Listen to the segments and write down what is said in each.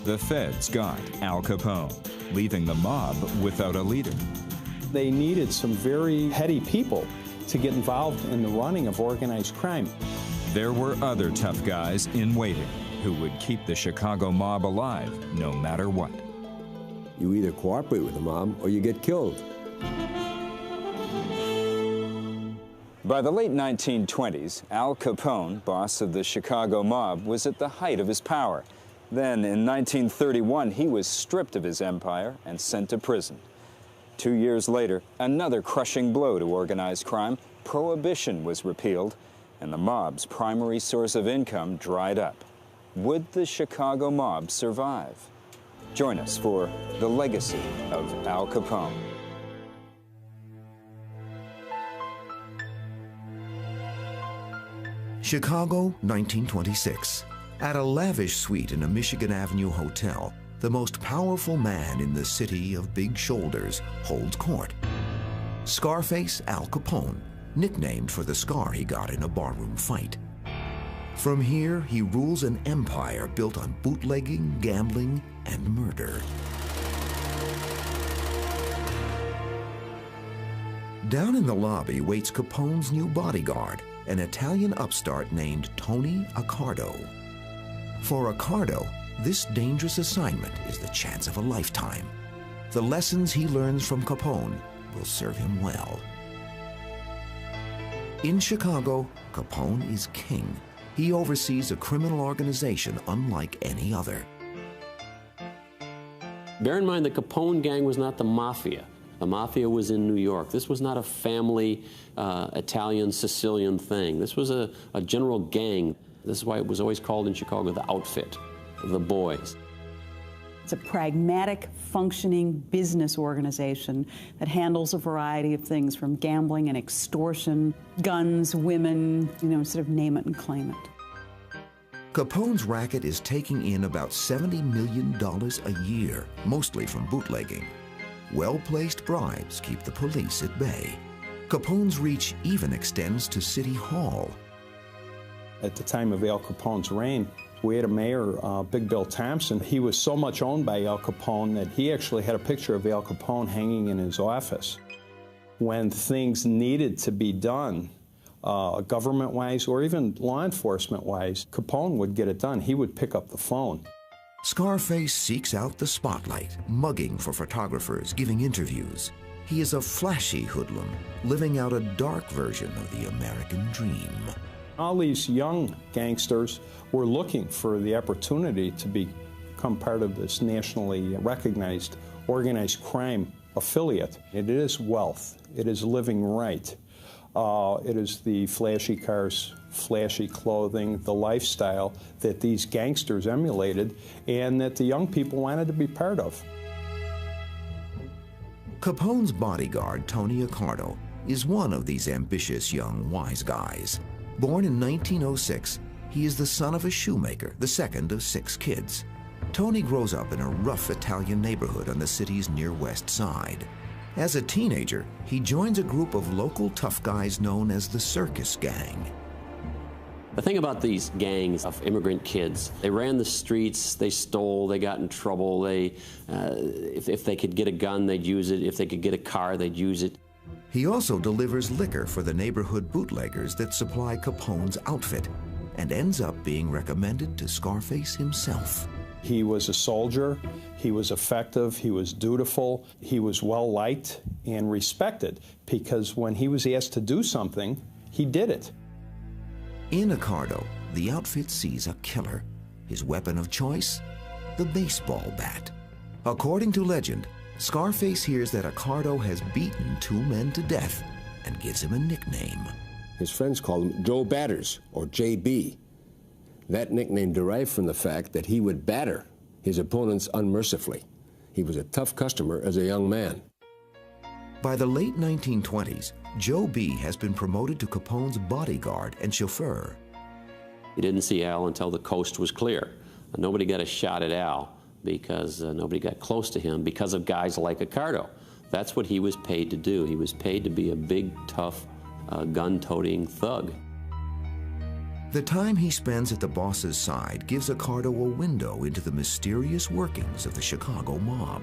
The feds got Al Capone, leaving the mob without a leader. They needed some very heady people to get involved in the running of organized crime. There were other tough guys in waiting who would keep the Chicago mob alive no matter what. You either cooperate with the mob or you get killed. By the late 1920s, Al Capone, boss of the Chicago mob, was at the height of his power. Then, in 1931, he was stripped of his empire and sent to prison. 2 years later, another crushing blow to organized crime, prohibition was repealed, and the mob's primary source of income dried up. Would the Chicago mob survive? Join us for The Legacy of Al Capone. Chicago, 1926. At a lavish suite in a Michigan Avenue hotel, the most powerful man in the city of big shoulders holds court. Scarface Al Capone, nicknamed for the scar he got in a barroom fight. From here, he rules an empire built on bootlegging, gambling, and murder. Down in the lobby waits Capone's new bodyguard, an Italian upstart named Tony Accardo. For Accardo, this dangerous assignment is the chance of a lifetime. The lessons he learns from Capone will serve him well. In Chicago, Capone is king. He oversees a criminal organization unlike any other. Bear in mind, the Capone gang was not the mafia. The mafia was in New York. This was not a family Italian, Sicilian thing. This was a general gang. This is why it was always called in Chicago the outfit, the boys. It's a pragmatic, functioning business organization that handles a variety of things from gambling and extortion, guns, women, sort of name it and claim it. Capone's racket is taking in about $70 million a year, mostly from bootlegging. Well-placed bribes keep the police at bay. Capone's reach even extends to City Hall. At the time of Al Capone's reign, we had a mayor, Big Bill Thompson. He was so much owned by Al Capone that he actually had a picture of Al Capone hanging in his office. When things needed to be done, government-wise or even law enforcement-wise, Capone would get it done. He would pick up the phone. Scarface seeks out the spotlight, mugging for photographers, giving interviews. He is a flashy hoodlum, living out a dark version of the American dream. All these young gangsters were looking for the opportunity to become part of this nationally recognized organized crime affiliate. It is wealth. It is living right. It is the flashy cars, flashy clothing, the lifestyle that these gangsters emulated and that the young people wanted to be part of. Capone's bodyguard, Tony Accardo, is one of these ambitious young wise guys. Born in 1906, he is the son of a shoemaker, the second of 6 kids. Tony grows up in a rough Italian neighborhood on the city's near west side. As a teenager, he joins a group of local tough guys known as the Circus Gang. The thing about these gangs of immigrant kids, they ran the streets, they stole, they got in trouble. If they could get a gun, they'd use it. If they could get a car, they'd use it. He also delivers liquor for the neighborhood bootleggers that supply Capone's outfit and ends up being recommended to Scarface himself. He was a soldier, he was effective, he was dutiful, he was well-liked and respected because when he was asked to do something, he did it. In Accardo, the outfit sees a killer. His weapon of choice? The baseball bat. According to legend, Scarface hears that Accardo has beaten 2 men to death and gives him a nickname. His friends called him Joe Batters, or JB. That nickname derived from the fact that he would batter his opponents unmercifully. He was a tough customer as a young man. By the late 1920s, Joe B has been promoted to Capone's bodyguard and chauffeur. You didn't see Al until the coast was clear. Nobody got a shot at Al because nobody got close to him because of guys like Accardo. That's what he was paid to do. He was paid to be a big, tough, gun-toting thug. The time he spends at the boss's side gives Accardo a window into the mysterious workings of the Chicago mob.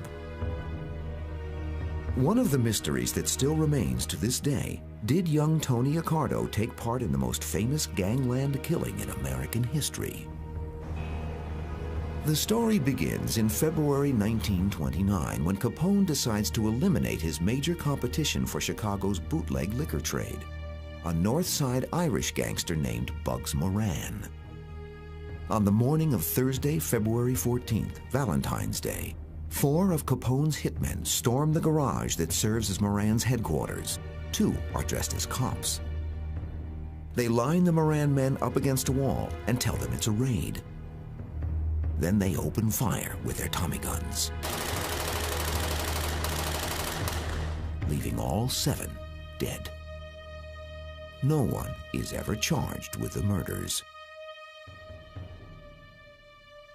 One of the mysteries that still remains to this day, did young Tony Accardo take part in the most famous gangland killing in American history? The story begins in February 1929 when Capone decides to eliminate his major competition for Chicago's bootleg liquor trade, a North Side Irish gangster named Bugs Moran. On the morning of Thursday, February 14th, Valentine's Day, 4 of Capone's hitmen storm the garage that serves as Moran's headquarters. 2 are dressed as cops. They line the Moran men up against a wall and tell them it's a raid. Then they open fire with their Tommy guns, leaving all 7 dead. No one is ever charged with the murders.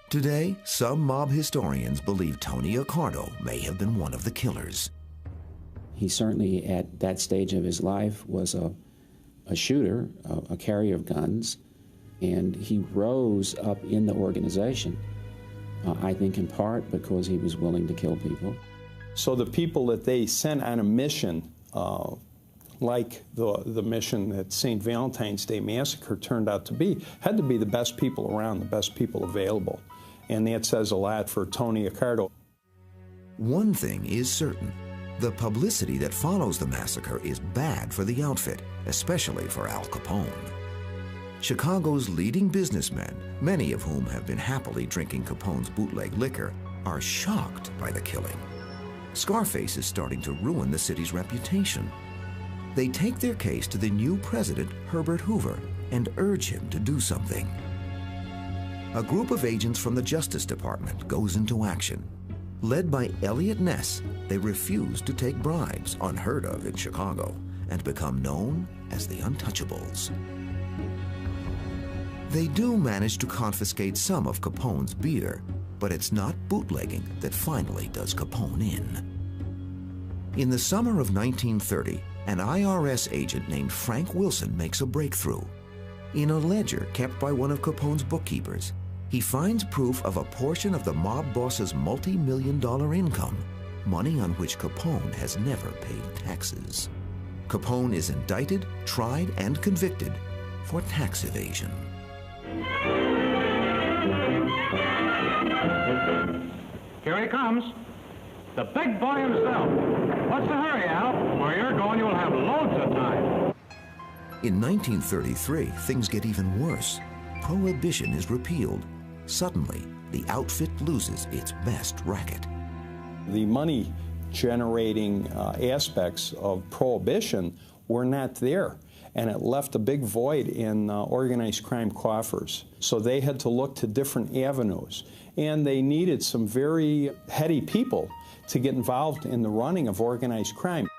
Today, some mob historians believe Tony Accardo may have been one of the killers. He certainly, at that stage of his life, was a shooter, a carrier of guns, and he rose up in the organization, I think in part because he was willing to kill people. So the people that they sent on a mission, like the mission that St. Valentine's Day Massacre turned out to be, had to be the best people around, the best people available. And that says a lot for Tony Accardo. One thing is certain. The publicity that follows the massacre is bad for the outfit, especially for Al Capone. Chicago's leading businessmen, many of whom have been happily drinking Capone's bootleg liquor, are shocked by the killing. Scarface is starting to ruin the city's reputation. They take their case to the new president, Herbert Hoover, and urge him to do something. A group of agents from the Justice Department goes into action. Led by Elliot Ness, they refuse to take bribes, unheard of in Chicago, and become known as the Untouchables. They do manage to confiscate some of Capone's beer, but it's not bootlegging that finally does Capone in. In the summer of 1930, an IRS agent named Frank Wilson makes a breakthrough. In a ledger kept by one of Capone's bookkeepers, he finds proof of a portion of the mob boss's multi-million-dollar income, money on which Capone has never paid taxes. Capone is indicted, tried, and convicted for tax evasion. Here he comes. The big boy himself. What's the hurry, Al? Where you're going, you'll have loads of time. In 1933, things get even worse. Prohibition is repealed. Suddenly, the outfit loses its best racket. The money-generating aspects of Prohibition were not there, and it left a big void in organized crime coffers. So they had to look to different avenues, and they needed some very heady people to get involved in the running of organized crime.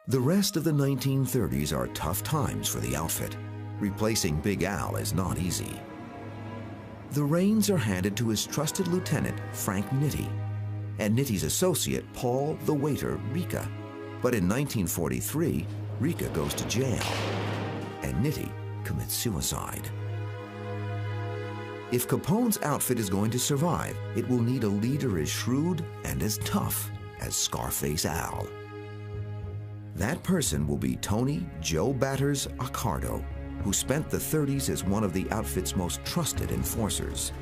The rest of the 1930s are tough times for the outfit. Replacing Big Al is not easy. The reins are handed to his trusted lieutenant, Frank Nitti, and Nitti's associate, Paul the Waiter Ricca. But in 1943, Ricca goes to jail, and Nitti commits suicide. If Capone's outfit is going to survive, it will need a leader as shrewd and as tough as Scarface Al. That person will be Tony Joe Batters Accardo, who spent the 30s as one of the outfit's most trusted enforcers.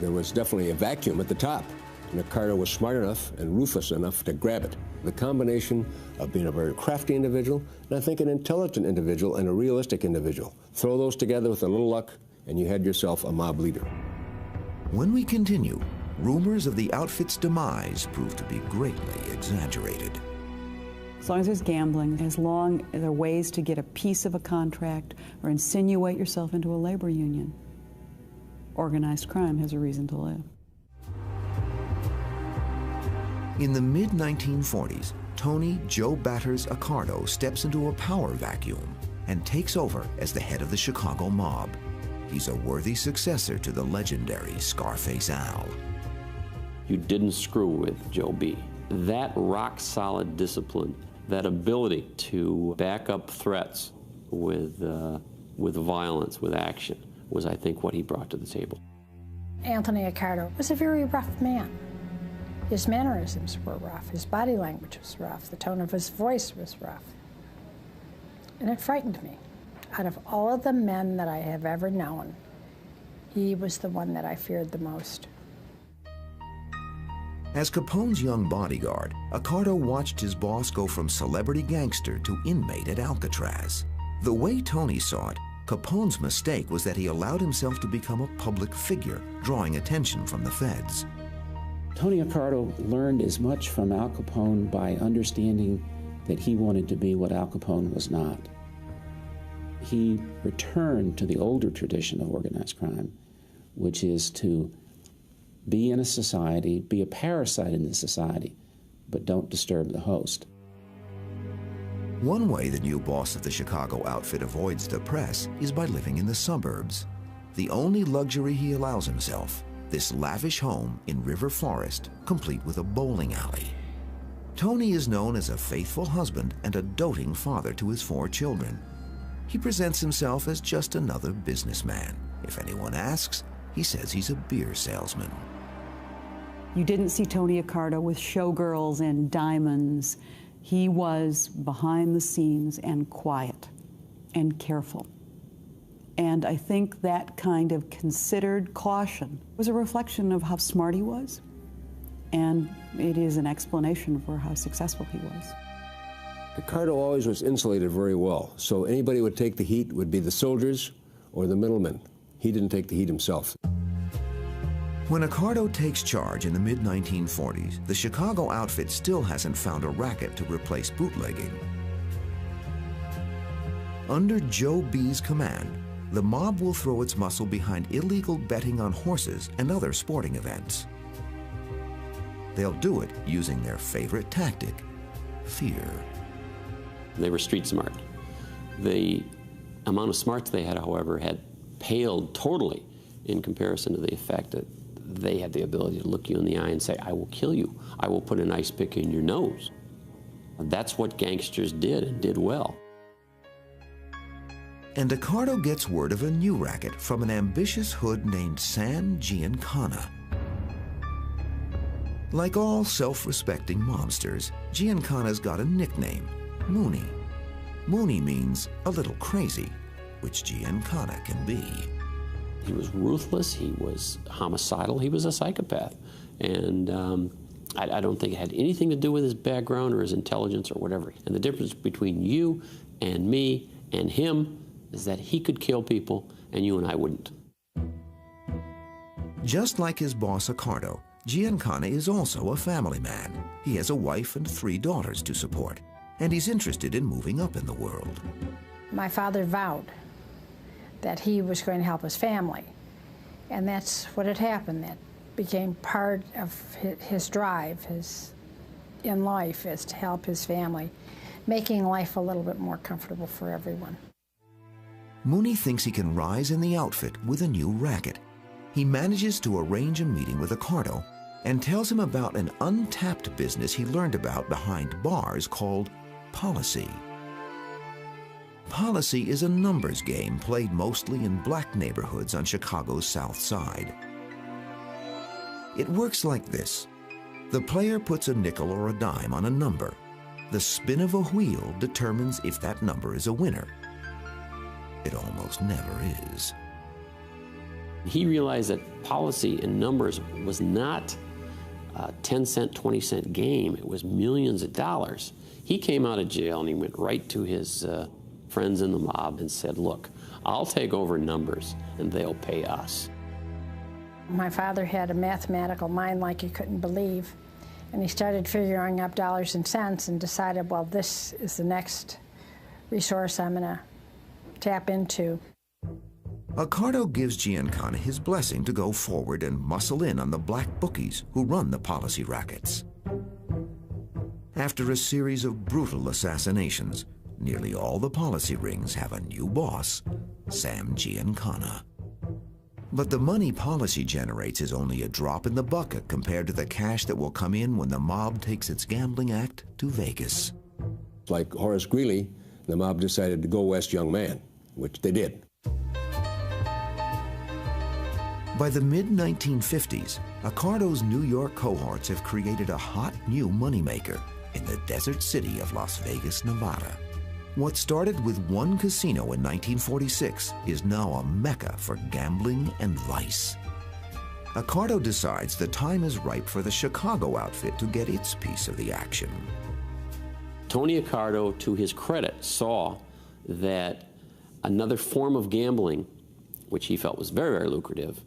There was definitely a vacuum at the top, and Accardo was smart enough and ruthless enough to grab it. The combination of being a very crafty individual, and I think an intelligent individual and a realistic individual. Throw those together with a little luck, and you had yourself a mob leader. When we continue, rumors of the outfit's demise prove to be greatly exaggerated. As long as there's gambling, as long as there are ways to get a piece of a contract or insinuate yourself into a labor union, organized crime has a reason to live. In the mid-1940s, Tony Joe Batters Accardo steps into a power vacuum and takes over as the head of the Chicago mob. He's a worthy successor to the legendary Scarface Al. You didn't screw with Joe B. That rock-solid discipline, that ability to back up threats with violence, with action, was, I think, what he brought to the table. Anthony Accardo was a very rough man. His mannerisms were rough, his body language was rough, the tone of his voice was rough. And it frightened me. Out of all of the men that I have ever known, he was the one that I feared the most. As Capone's young bodyguard, Accardo watched his boss go from celebrity gangster to inmate at Alcatraz. The way Tony saw it, Capone's mistake was that he allowed himself to become a public figure, drawing attention from the feds. Tony Accardo learned as much from Al Capone by understanding that he wanted to be what Al Capone was not. He returned to the older tradition of organized crime, which is to be in a society, be a parasite in the society, but don't disturb the host. One way the new boss of the Chicago outfit avoids the press is by living in the suburbs. The only luxury he allows himself, this lavish home in River Forest, complete with a bowling alley. Tony is known as a faithful husband and a doting father to his 4 children. He presents himself as just another businessman. If anyone asks, he says he's a beer salesman. You didn't see Tony Accardo with showgirls and diamonds. He was behind the scenes and quiet and careful. And I think that kind of considered caution was a reflection of how smart he was. And it is an explanation for how successful he was. Accardo always was insulated very well, so anybody who would take the heat would be the soldiers or the middlemen. He didn't take the heat himself. When Accardo takes charge in the mid-1940s, the Chicago outfit still hasn't found a racket to replace bootlegging. Under Joe B's command, the mob will throw its muscle behind illegal betting on horses and other sporting events. They'll do it using their favorite tactic, fear. They were street smart. The amount of smarts they had, however, had paled totally in comparison to the effect that they had the ability to look you in the eye and say, I will kill you. I will put an ice pick in your nose. That's what gangsters did, and did well. And Accardo gets word of a new racket from an ambitious hood named Sam Giancana. Like all self-respecting mobsters, Giancana's got a nickname, Mooney. Mooney means a little crazy, which Giancana can be. He was ruthless, he was homicidal, he was a psychopath. And I don't think it had anything to do with his background or his intelligence or whatever. And the difference between you and me and him is that he could kill people and you and I wouldn't. Just like his boss Accardo, Giancana is also a family man. He has a wife and 3 daughters to support, and he's interested in moving up in the world. My father vowed that he was going to help his family, and that's what had happened. That became part of his drive in life, is to help his family, making life a little bit more comfortable for everyone. Mooney thinks he can rise in the outfit with a new racket. He manages to arrange a meeting with Accardo and tells him about an untapped business he learned about behind bars called policy. Policy is a numbers game played mostly in black neighborhoods on Chicago's South Side. It works like this. The player puts a nickel or a dime on a number. The spin of a wheel determines if that number is a winner. It almost never is. He realized that policy in numbers was not a 10-cent, 20-cent game. It was millions of dollars. He came out of jail and he went right to his friends in the mob and said, look, I'll take over numbers and they'll pay us. My father had a mathematical mind like you couldn't believe, and he started figuring up dollars and cents and decided, well, this is the next resource I'm going to tap into. Accardo gives Giancana his blessing to go forward and muscle in on the black bookies who run the policy rackets. After a series of brutal assassinations, nearly all the policy rings have a new boss, Sam Giancana. But the money policy generates is only a drop in the bucket compared to the cash that will come in when the mob takes its gambling act to Vegas. Like Horace Greeley, the mob decided to go West Young Man, which they did. By the mid-1950s, Accardo's New York cohorts have created a hot new moneymaker in the desert city of Las Vegas, Nevada. What started with one casino in 1946 is now a mecca for gambling and vice. Accardo decides the time is ripe for the Chicago outfit to get its piece of the action. Tony Accardo, to his credit, saw that another form of gambling, which he felt was very, very lucrative,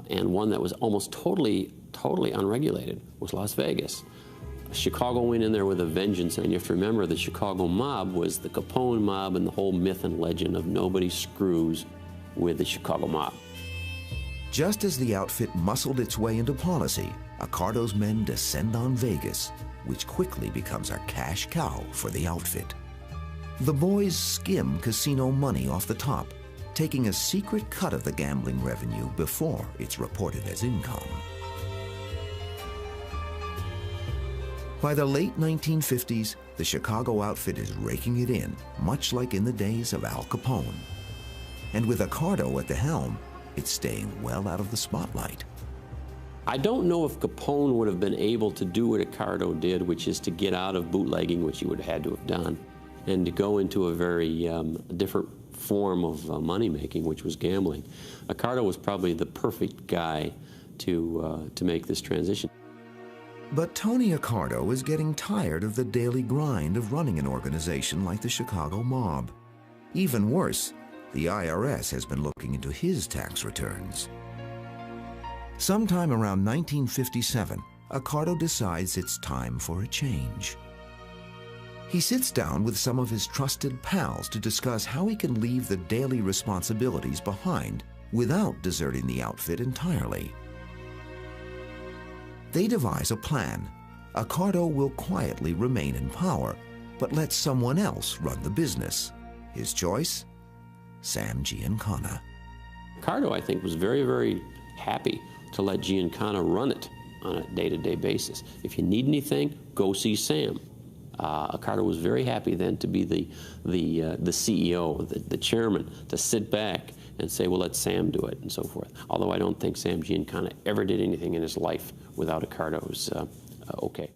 and one that was almost totally unregulated, was Las Vegas. Chicago went in there with a vengeance, and you have to remember the Chicago mob was the Capone mob and the whole myth and legend of nobody screws with the Chicago mob. Just as the outfit muscled its way into policy, Accardo's men descend on Vegas, which quickly becomes a cash cow for the outfit. The boys skim casino money off the top, taking a secret cut of the gambling revenue before it's reported as income. By the late 1950s, the Chicago outfit is raking it in, much like in the days of Al Capone. And with Accardo at the helm, it's staying well out of the spotlight. I don't know if Capone would have been able to do what Accardo did, which is to get out of bootlegging, which he would have had to have done, and to go into a very different form of money-making, which was gambling. Accardo was probably the perfect guy to make this transition. But Tony Accardo is getting tired of the daily grind of running an organization like the Chicago mob. Even worse, the IRS has been looking into his tax returns. Sometime around 1957, Accardo decides it's time for a change. He sits down with some of his trusted pals to discuss how he can leave the daily responsibilities behind without deserting the outfit entirely. They devise a plan. Accardo will quietly remain in power, but let someone else run the business. His choice? Sam Giancana. Accardo, I think, was very, very happy to let Giancana run it on a day-to-day basis. If you need anything, go see Sam. Accardo was very happy then to be the CEO, the chairman, to sit back and say, well, let Sam do it, and so forth. Although I don't think Sam Giancana ever did anything in his life without Accardo's okay.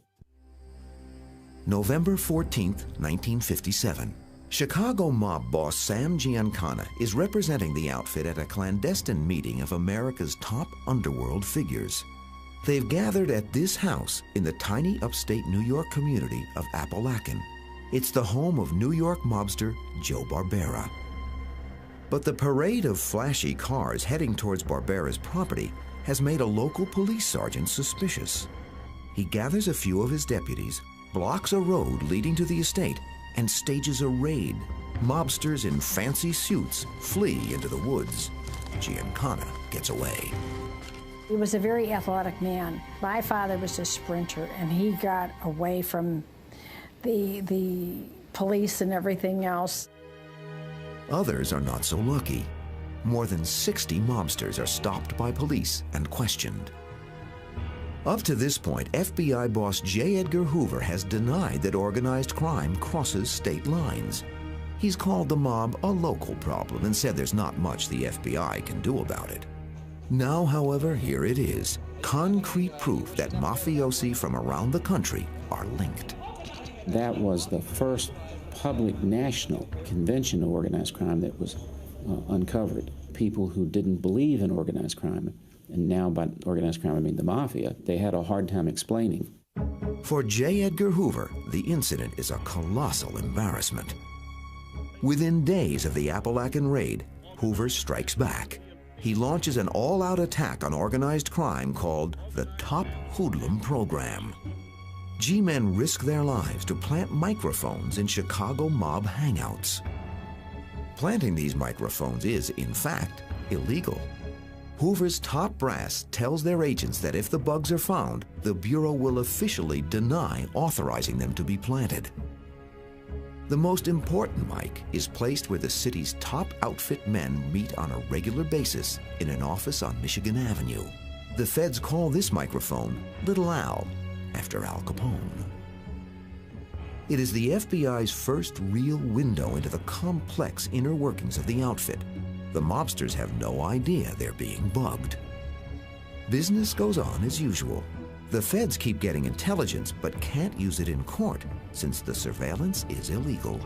November 14th, 1957. Chicago mob boss Sam Giancana is representing the outfit at a clandestine meeting of America's top underworld figures. They've gathered at this house in the tiny upstate New York community of Apalachin. It's the home of New York mobster Joe Barbera. But the parade of flashy cars heading towards Barbera's property has made a local police sergeant suspicious. He gathers a few of his deputies, blocks a road leading to the estate, and stages a raid. Mobsters in fancy suits flee into the woods. Giancana gets away. He was a very athletic man. My father was a sprinter, and he got away from the police and everything else. Others are not so lucky. More than 60 mobsters are stopped by police and questioned. Up to this point, FBI boss J. Edgar Hoover has denied that organized crime crosses state lines. He's called the mob a local problem and said there's not much the FBI can do about it. Now, however, here it is, concrete proof that mafiosi from around the country are linked. That was the first public national convention of organized crime that was uncovered. People who didn't believe in organized crime, and now by organized crime I mean the mafia, they had a hard time explaining. For J. Edgar Hoover, the incident is a colossal embarrassment. Within days of the Apalachin raid, Hoover strikes back. He launches an all-out attack on organized crime called the Top Hoodlum Program. G-men risk their lives to plant microphones in Chicago mob hangouts. Planting these microphones is, in fact, illegal. Hoover's top brass tells their agents that if the bugs are found, the Bureau will officially deny authorizing them to be planted. The most important mic is placed where the city's top outfit men meet on a regular basis in an office on Michigan Avenue. The feds call this microphone Little Al, after Al Capone. It is the FBI's first real window into the complex inner workings of the outfit, The mobsters have no idea they're being bugged. Business goes on as usual. The feds keep getting intelligence but can't use it in court since the surveillance is illegal.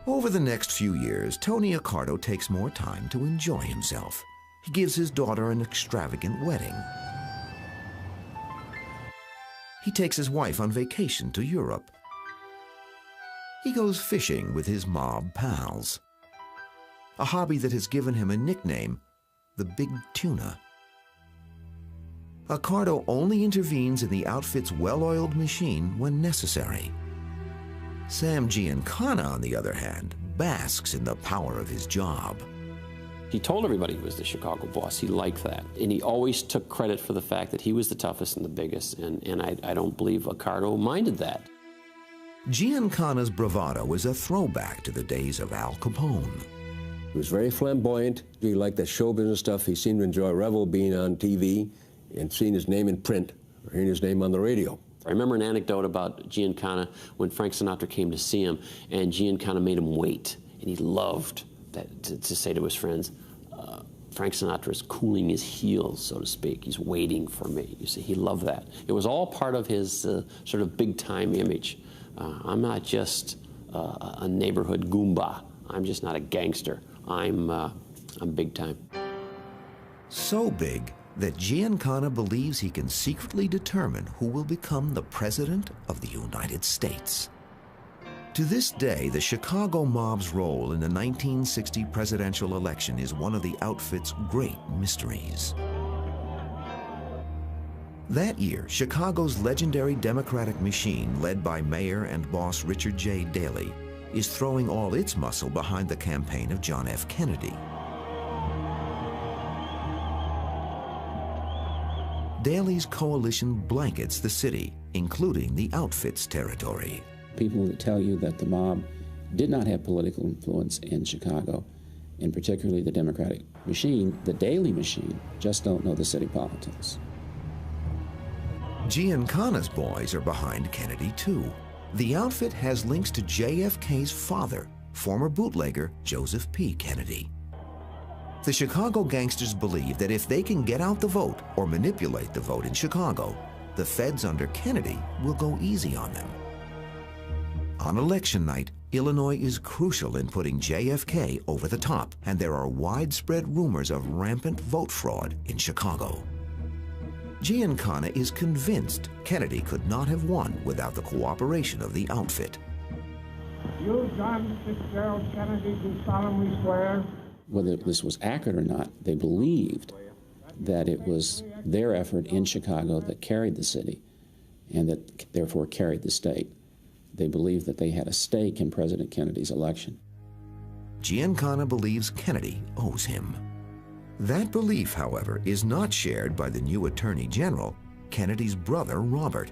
Over the next few years, Tony Accardo takes more time to enjoy himself. He gives his daughter an extravagant wedding. He takes his wife on vacation to Europe. He goes fishing with his mob pals, a hobby that has given him a nickname, the Big Tuna. Accardo only intervenes in the outfit's well-oiled machine when necessary. Sam Giancana, on the other hand, basks in the power of his job. He told everybody he was the Chicago boss. He liked that. And he always took credit for the fact that he was the toughest and the biggest, and I don't believe Accardo minded that. Giancana's bravado is a throwback to the days of Al Capone. He was very flamboyant. He liked that show business stuff. He seemed to enjoy revel being on TV and seeing his name in print or hearing his name on the radio. I remember an anecdote about Giancana when Frank Sinatra came to see him, and Giancana made him wait. And he loved that, to say to his friends, Frank Sinatra is cooling his heels, so to speak. He's waiting for me. You see, he loved that. It was all part of his sort of big-time image. I'm not just a neighborhood Goomba. I'm just not a gangster. I'm big-time. So big that Giancana believes he can secretly determine who will become the President of the United States. To this day, the Chicago mob's role in the 1960 presidential election is one of the outfit's great mysteries. That year, Chicago's legendary Democratic machine, led by Mayor and boss Richard J. Daley, is throwing all its muscle behind the campaign of John F. Kennedy. Daley's coalition blankets the city, including the outfit's territory. People that tell you that the mob did not have political influence in Chicago, and particularly the Democratic machine, the Daley machine, just don't know the city politics. Giancana's boys are behind Kennedy, too. The outfit has links to JFK's father, former bootlegger Joseph P. Kennedy. The Chicago gangsters believe that if they can get out the vote or manipulate the vote in Chicago, the feds under Kennedy will go easy on them. On election night, Illinois is crucial in putting JFK over the top, and there are widespread rumors of rampant vote fraud in Chicago. Giancana is convinced Kennedy could not have won without the cooperation of the outfit. You, John Fitzgerald Kennedy, do solemnly swear. Whether this was accurate or not, they believed that it was their effort in Chicago that carried the city and that therefore carried the state. They believed that they had a stake in President Kennedy's election. Giancana believes Kennedy owes him. That belief, however, is not shared by the new Attorney General, Kennedy's brother, Robert.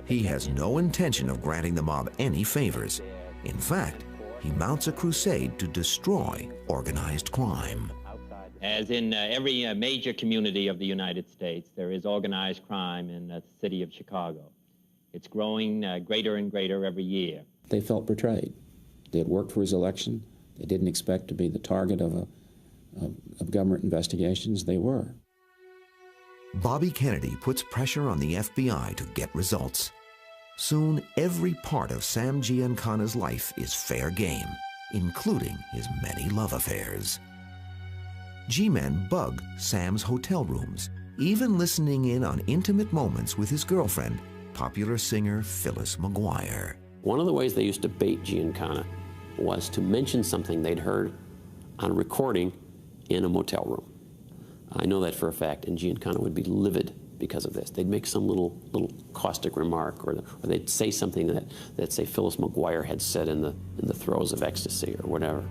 He has no intention of granting the mob any favors. In fact, he mounts a crusade to destroy organized crime. As in every major community of the United States, there is organized crime in the city of Chicago. It's growing greater and greater every year. They felt betrayed. They had worked for his election. They didn't expect to be the target of government investigations. They were. Bobby Kennedy puts pressure on the FBI to get results. Soon, every part of Sam Giancana's life is fair game, including his many love affairs. G-men bug Sam's hotel rooms, even listening in on intimate moments with his girlfriend, popular singer Phyllis McGuire. One of the ways they used to bait Giancana was to mention something they'd heard on a recording in a motel room. I know that for a fact, and Giancana would be livid because of this. They'd make some little caustic remark, or they'd say something that say Phyllis McGuire had said in the throes of ecstasy or whatever.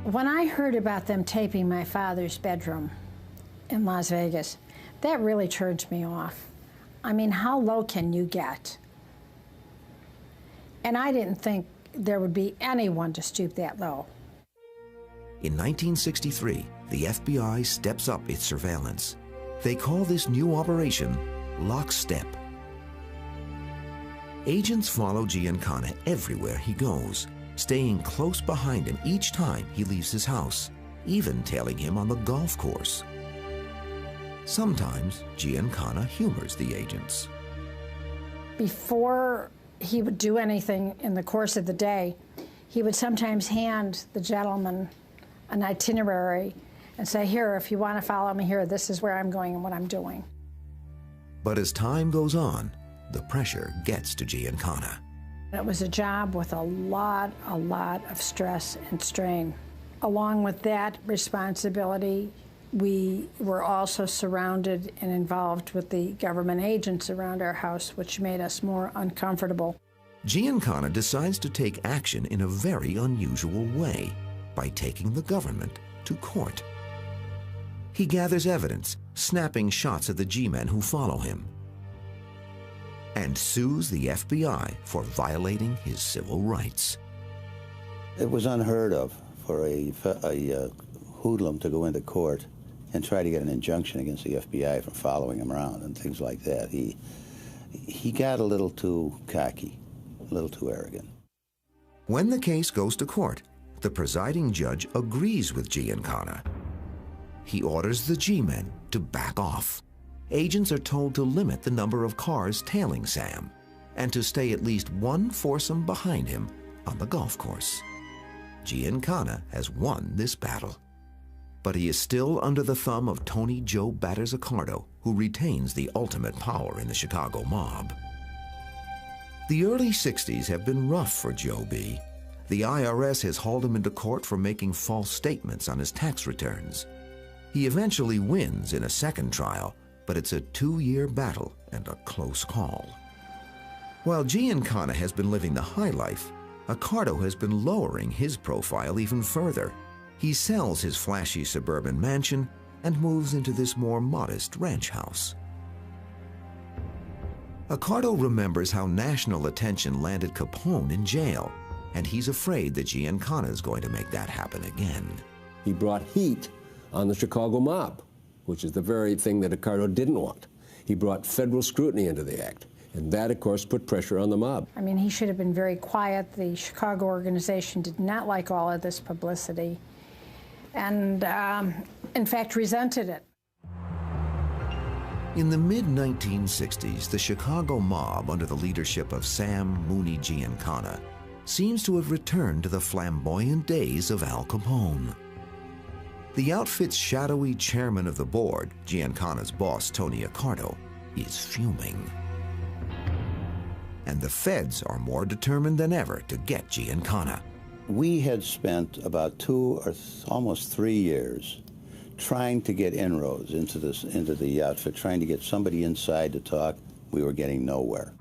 When I heard about them taping my father's bedroom in Las Vegas, that really turned me off. I mean, how low can you get? And I didn't think there would be anyone to stoop that low. In 1963, the FBI steps up its surveillance. They call this new operation Lockstep. Agents follow Giancana everywhere he goes. staying close behind him each time he leaves his house, even tailing him on the golf course. Sometimes Giancana humors the agents. Before he would do anything in the course of the day, he would sometimes hand the gentleman an itinerary and say, here, if you want to follow me here, this is where I'm going and what I'm doing. But as time goes on, the pressure gets to Giancana. It was a job with a lot of stress and strain. Along with that responsibility, we were also surrounded and involved with the government agents around our house, which made us more uncomfortable. Giancana decides to take action in a very unusual way by taking the government to court. He gathers evidence, snapping shots at the G-men who follow him, and sues the FBI for violating his civil rights. It was unheard of for a hoodlum to go into court and try to get an injunction against the FBI from following him around and things like that. He got a little too cocky, a little too arrogant. When the case goes to court, the presiding judge agrees with Giancana. He orders the G-men to back off. Agents are told to limit the number of cars tailing Sam and to stay at least one foursome behind him on the golf course. Giancana has won this battle. But he is still under the thumb of Tony Joe Batters Accardo, who retains the ultimate power in the Chicago mob. The early 60s have been rough for Joe B. The IRS has hauled him into court for making false statements on his tax returns. He eventually wins in a second trial, but it's a 2-year battle and a close call. While Giancana has been living the high life, Accardo has been lowering his profile even further. He sells his flashy suburban mansion and moves into this more modest ranch house. Accardo remembers how national attention landed Capone in jail, and he's afraid that Giancana is going to make that happen again. He brought heat on the Chicago mob, which is the very thing that Accardo didn't want. He brought federal scrutiny into the act, and that, of course, put pressure on the mob. I mean, he should have been very quiet. The Chicago organization did not like all of this publicity, and in fact resented it. In the mid-1960s, the Chicago mob, under the leadership of Sam Mooney Giancana, seems to have returned to the flamboyant days of Al Capone. The outfit's shadowy chairman of the board, Giancana's boss, Tony Accardo, is fuming. And the feds are more determined than ever to get Giancana. We had spent about 2 or almost 3 years trying to get inroads into the outfit, trying to get somebody inside to talk. We were getting nowhere.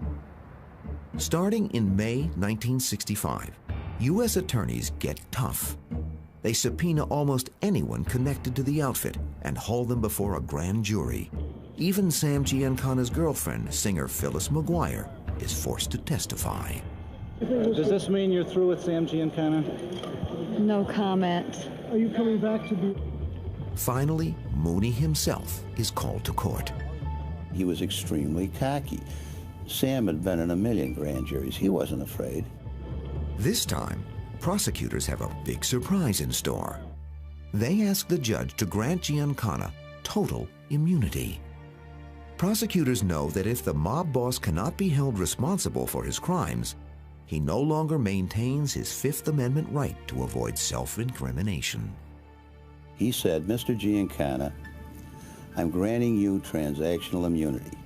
Starting in May 1965, U.S. attorneys get tough. They subpoena almost anyone connected to the outfit and haul them before a grand jury. Even Sam Giancana's girlfriend, singer Phyllis McGuire, is forced to testify. Does this mean you're through with Sam Giancana? No comment. Are you coming back to be... Finally, Mooney himself is called to court. He was extremely cocky. Sam had been in a million grand juries. He wasn't afraid. This time, prosecutors have a big surprise in store. They ask the judge to grant Giancana total immunity. Prosecutors know that if the mob boss cannot be held responsible for his crimes, he no longer maintains his Fifth Amendment right to avoid self-incrimination. He said, Mr. Giancana, I'm granting you transactional immunity.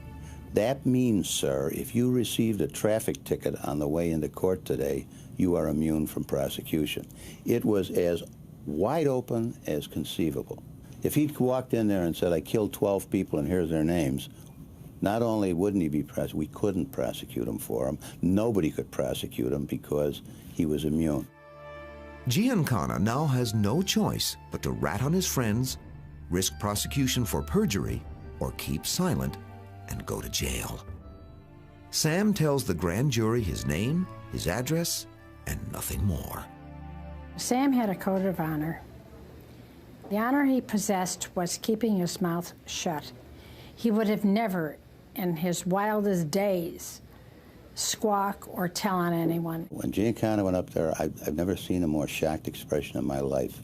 That means, sir, if you received a traffic ticket on the way into court today, you are immune from prosecution. It was as wide open as conceivable. If he'd walked in there and said, I killed 12 people and here's their names, not only wouldn't he be prosecuted, we couldn't prosecute him for him. Nobody could prosecute him because he was immune. Giancana now has no choice but to rat on his friends, risk prosecution for perjury, or keep silent and go to jail. Sam tells the grand jury his name, his address, and nothing more. Sam had a code of honor. The honor he possessed was keeping his mouth shut. He would have never, in his wildest days, squawk or tell on anyone. When Giancana went up there, I've never seen a more shocked expression in my life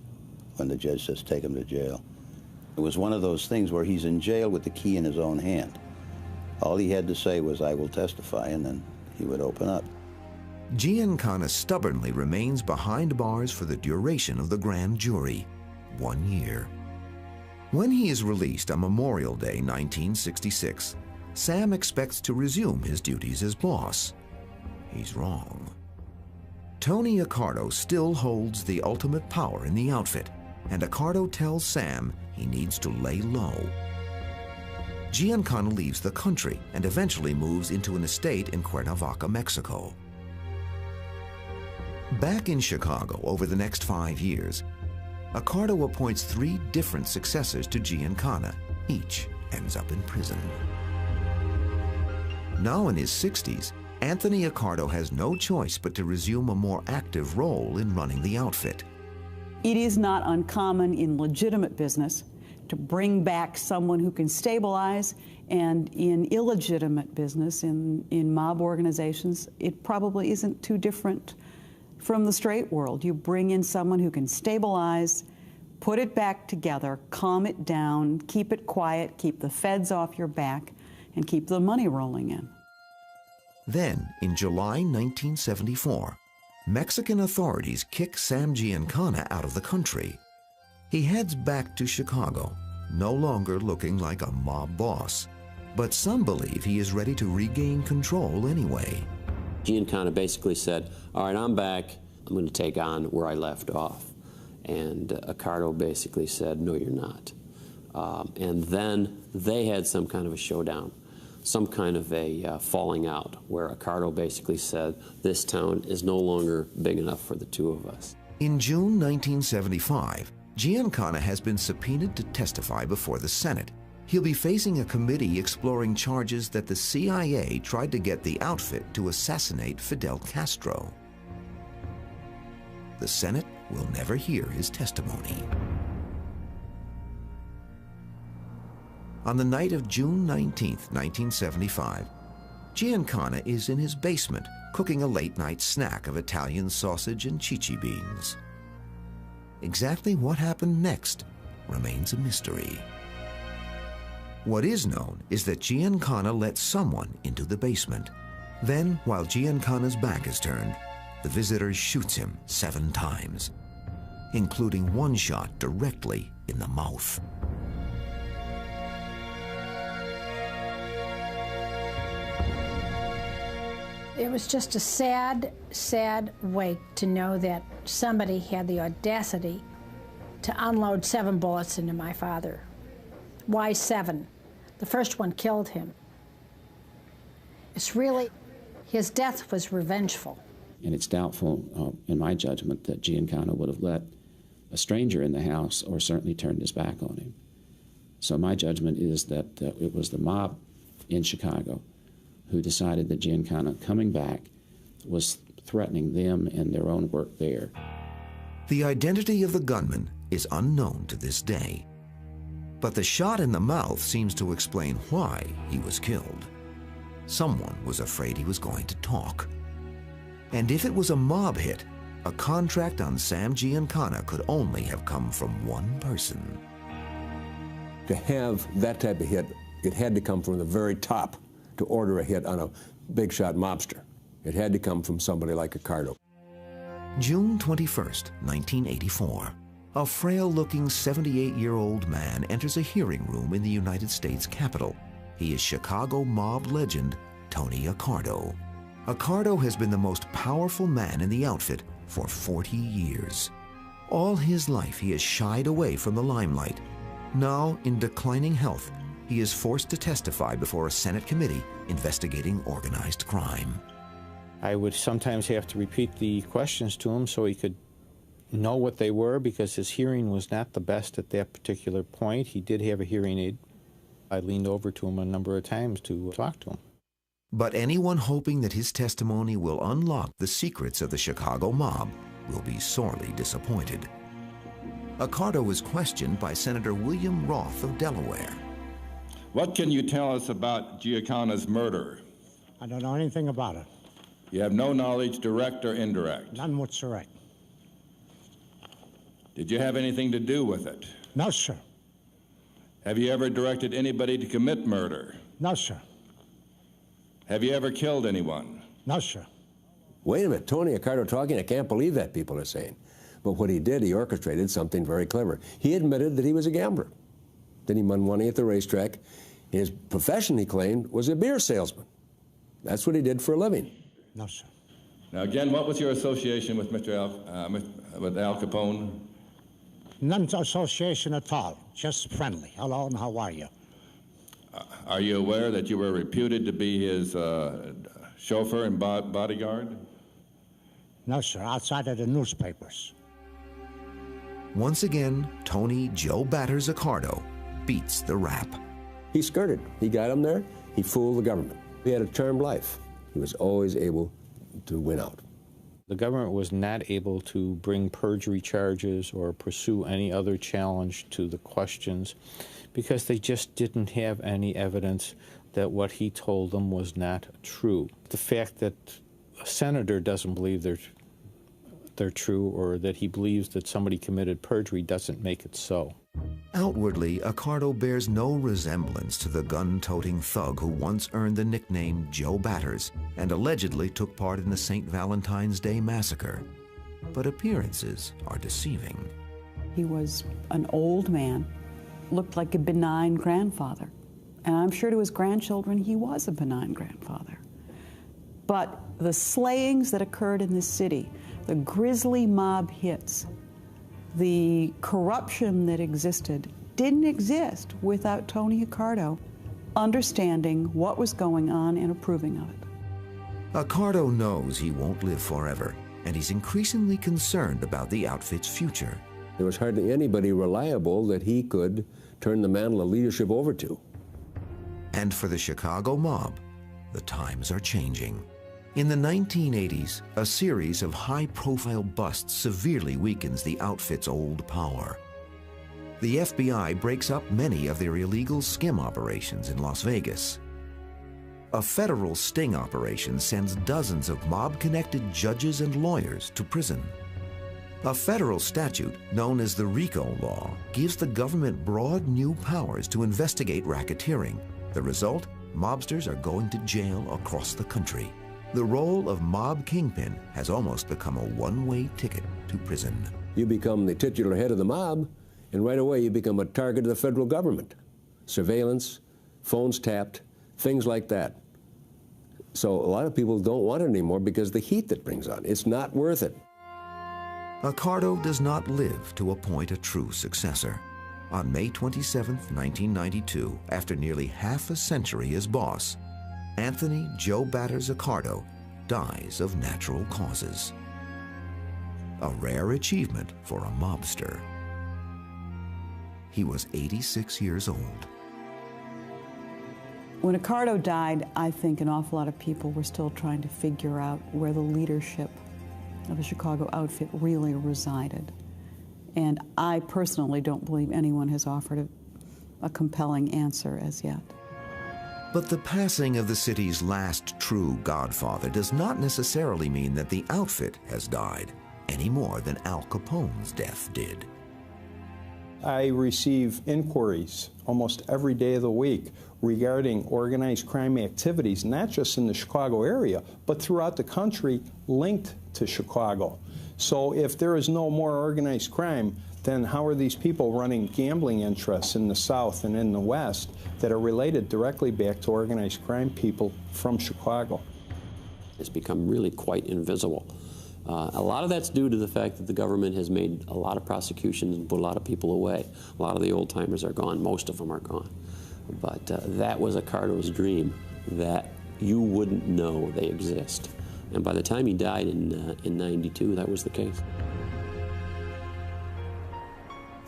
when the judge says, take him to jail. It was one of those things where he's in jail with the key in his own hand. All he had to say was, I will testify, and then he would open up. Giancana stubbornly remains behind bars for the duration of the grand jury, 1 year. When he is released on Memorial Day 1966, Sam expects to resume his duties as boss. He's wrong. Tony Accardo still holds the ultimate power in the outfit, and Accardo tells Sam he needs to lay low. Giancana leaves the country and eventually moves into an estate in Cuernavaca, Mexico. Back in Chicago over the next 5 years, Accardo appoints 3 different successors to Giancana. Each ends up in prison. Now in his 60s, Anthony Accardo has no choice but to resume a more active role in running the outfit. It is not uncommon in legitimate business to bring back someone who can stabilize, and in illegitimate business, in mob organizations, it probably isn't too different from the straight world. You bring in someone who can stabilize, put it back together, calm it down, keep it quiet, keep the feds off your back, and keep the money rolling in. Then, in July 1974, Mexican authorities kick Sam Giancana out of the country. He heads back to Chicago, no longer looking like a mob boss. But some believe he is ready to regain control anyway. Giancana basically said, all right, I'm back. I'm going to take on where I left off. And Accardo basically said, no, you're not. And then they had some kind of a showdown, some kind of a falling out, where Accardo basically said, this town is no longer big enough for the two of us. In June 1975, Giancana has been subpoenaed to testify before the Senate. He'll be facing a committee exploring charges that the CIA tried to get the outfit to assassinate Fidel Castro. The Senate will never hear his testimony. On the night of June 19, 1975, Giancana is in his basement cooking a late-night snack of Italian sausage and chichi beans. Exactly what happened next remains a mystery. What is known is that Giancana let someone into the basement. Then, while Giancana's back is turned, the visitor shoots him 7 times, including one shot directly in the mouth. It was just a sad, sad wake to know that somebody had the audacity to unload 7 bullets into my father. Why 7? The first one killed him. It's really, his death was revengeful. And it's doubtful, in my judgment, that Giancana would have let a stranger in the house or certainly turned his back on him. So my judgment is that it was the mob in Chicago who decided that Giancana coming back was threatening them and their own work there. The identity of the gunman is unknown to this day. But the shot in the mouth seems to explain why he was killed. Someone was afraid he was going to talk. And if it was a mob hit, a contract on Sam Giancana could only have come from one person. To have that type of hit, it had to come from the very top to order a hit on a big shot mobster. It had to come from somebody like Accardo. June 21st, 1984. A frail-looking 78-year-old man enters a hearing room in the United States Capitol. He is Chicago mob legend Tony Accardo. Accardo has been the most powerful man in the outfit for 40 years. All his life he has shied away from the limelight. Now, in declining health, he is forced to testify before a Senate committee investigating organized crime. I would sometimes have to repeat the questions to him so he could know what they were, because his hearing was not the best at that particular point. He did have a hearing aid. I leaned over to him a number of times to talk to him. But anyone hoping that his testimony will unlock the secrets of the Chicago mob will be sorely disappointed. Accardo was questioned by Senator William Roth of Delaware. What can you tell us about Giancana's murder? I don't know anything about it. You have no knowledge, direct or indirect? None whatsoever. Did you have anything to do with it? No, sir. Have you ever directed anybody to commit murder? No, sir. Have you ever killed anyone? No, sir. Wait a minute, Tony Accardo talking? I can't believe that, people are saying. But what he did, he orchestrated something very clever. He admitted that he was a gambler. Then he won money at the racetrack. His profession, he claimed, was a beer salesman. That's what he did for a living. No, sir. Now, again, what was your association with with Al Capone? None association at all, just friendly. Hello, and how are you? Are you aware that you were reputed to be his chauffeur and bodyguard? No, sir, outside of the newspapers. Once again, Tony Joe Batters Accardo beats the rap. He skirted. He got him there. He fooled the government. He had a charmed life. He was always able to win out. The government was not able to bring perjury charges or pursue any other challenge to the questions because they just didn't have any evidence that what he told them was not true. The fact that a senator doesn't believe they're true or that he believes that somebody committed perjury doesn't make it so. Outwardly, Accardo bears no resemblance to the gun-toting thug who once earned the nickname Joe Batters and allegedly took part in the St. Valentine's Day massacre. But appearances are deceiving. He was an old man, looked like a benign grandfather. And I'm sure to his grandchildren he was a benign grandfather. But the slayings that occurred in this city, the grisly mob hits, the corruption that existed didn't exist without Tony Accardo understanding what was going on and approving of it. Accardo knows he won't live forever, and he's increasingly concerned about the outfit's future. There was hardly anybody reliable that he could turn the mantle of leadership over to. And for the Chicago mob, the times are changing. In the 1980s, a series of high-profile busts severely weakens the outfit's old power. The FBI breaks up many of their illegal skim operations in Las Vegas. A federal sting operation sends dozens of mob-connected judges and lawyers to prison. A federal statute known as the RICO law gives the government broad new powers to investigate racketeering. The result? Mobsters are going to jail across the country. The role of mob kingpin has almost become a one-way ticket to prison. You become the titular head of the mob, and right away you become a target of the federal government. Surveillance, phones tapped, things like that. So a lot of people don't want it anymore because the heat that brings on. It's not worth it. Accardo does not live to appoint a true successor. On May 27, 1992, after nearly half a century as boss, Anthony Joe Batters Accardo dies of natural causes. A rare achievement for a mobster. He was 86 years old. When Accardo died, I think an awful lot of people were still trying to figure out where the leadership of the Chicago outfit really resided. And I personally don't believe anyone has offered a compelling answer as yet. But the passing of the city's last true godfather does not necessarily mean that the outfit has died, any more than Al Capone's death did. I receive inquiries almost every day of the week regarding organized crime activities, not just in the Chicago area, but throughout the country linked to Chicago. So if there is no more organized crime, then how are these people running gambling interests in the South and in the West that are related directly back to organized crime people from Chicago? It's become really quite invisible. A lot of that's due to the fact that the government has made a lot of prosecutions and put a lot of people away. A lot of the old-timers are gone. Most of them are gone. But that was Accardo's dream, that you wouldn't know they exist. And by the time he died in 92, that was the case.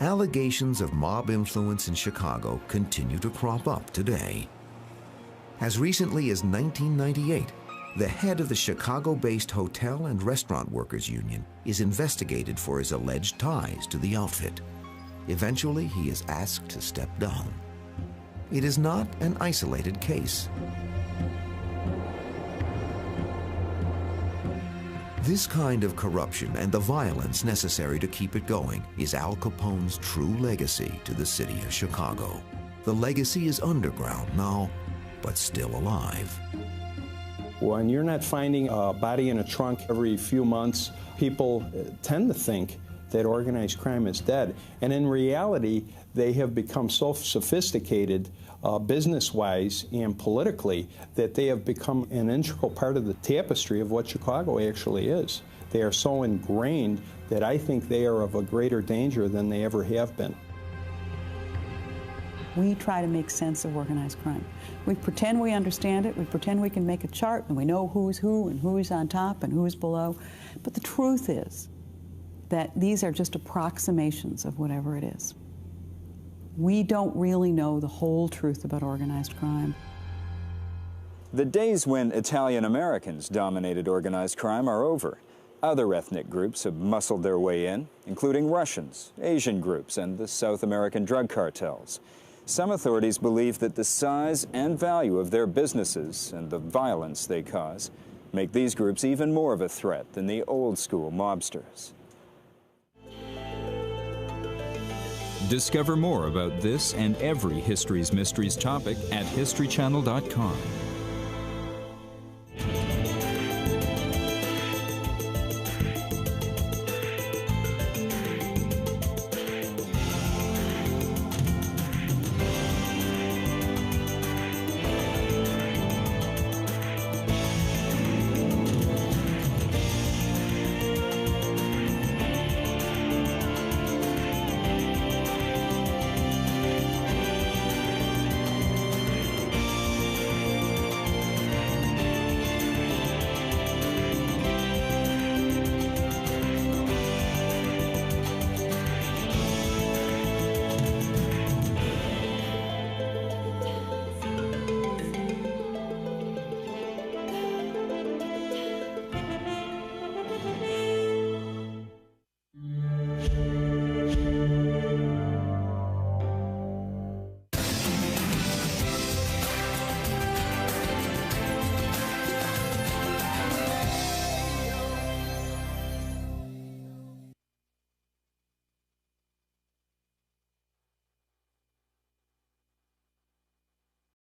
Allegations of mob influence in Chicago continue to crop up today. As recently as 1998, the head of the Chicago-based Hotel and Restaurant Workers Union is investigated for his alleged ties to the outfit. Eventually, he is asked to step down. It is not an isolated case. This kind of corruption and the violence necessary to keep it going is Al Capone's true legacy to the city of Chicago. The legacy is underground now, but still alive. When you're not finding a body in a trunk every few months, people tend to think that organized crime is dead. And in reality, they have become so sophisticated business-wise and politically that they have become an integral part of the tapestry of what Chicago actually is. They are so ingrained that I think they are of a greater danger than they ever have been. We try to make sense of organized crime. We pretend we understand it, we pretend we can make a chart and we know who's who and who's on top and who's below. But the truth is that these are just approximations of whatever it is. We don't really know the whole truth about organized crime. The days when Italian Americans dominated organized crime are over. Other ethnic groups have muscled their way in, including Russians, Asian groups, and the South American drug cartels. Some authorities believe that the size and value of their businesses and the violence they cause make these groups even more of a threat than the old-school mobsters. Discover more about this and every History's Mysteries topic at HistoryChannel.com.